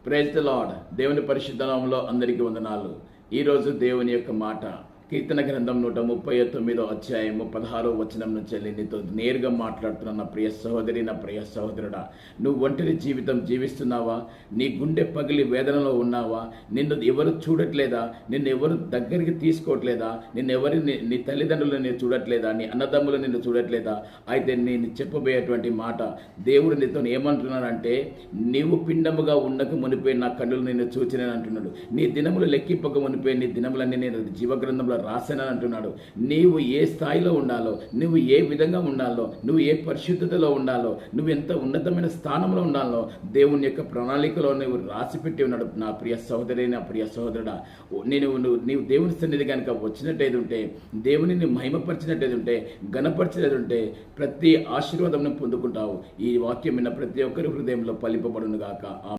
Praise the lord. దేవుని పరిశుద్ధ నామములో అందరికీ వందనాలు. ఈరోజు దేవుని యొక్క మాట కీర్తన గ్రంథం 139 అధ్యాయము 16 వచనం నుంచి నీతో నేరుగా మాట్లాడుతున్న నా ప్రియ సహోదరి, నా ప్రియ సహోదరుడా, నువ్వు ఒంటరి జీవితం జీవిస్తున్నావా? నీ గుండె పగిలి వేదనలో ఉన్నావా? నిన్ను ఎవరు చూడట్లేదా? నిన్ను ఎవరు దగ్గరికి తీసుకోవట్లేదా? నీ తల్లిదండ్రులు నేను చూడట్లేదా? నీ అన్నదమ్ములు నిన్ను చూడట్లేదా? అయితే నేను చెప్పబోయేటువంటి మాట దేవుడు నీతో ఏమంటున్నానంటే, నీవు పిండముగా ఉండక మునిపే నా కన్నులు నిన్ను చూచినని అంటున్నాడు. నీ దినములు లెక్కింపక మునిపే నీ దినములన్నీ నేను జీవగ్రంథంలో రాశానని అంటున్నాడు. నీవు ఏ స్థాయిలో ఉండాలో, నువ్వు ఏ విధంగా ఉండాలో, నువ్వు ఏ పరిశుద్ధతలో ఉండాలో, నువ్వు ఎంత ఉన్నతమైన స్థానంలో ఉండాలో దేవుని యొక్క ప్రణాళికలో నువ్వు రాసిపెట్టి ఉన్నాడు. నా ప్రియ సహోదరి, నా ప్రియ సహోదరుడా, నీవు దేవుని సన్నిధి కనుక వచ్చినట్టయితే ఉంటే, దేవునిని మహిమపరిచినట్టయితే ఉంటే, ఘనపరిచినట్టు ఉంటే ప్రతి ఆశీర్వాదం పొందుకుంటావు. ఈ వాక్యం విన్న ప్రతి ఒక్కరి హృదయంలో ఫలింపబడును గాక.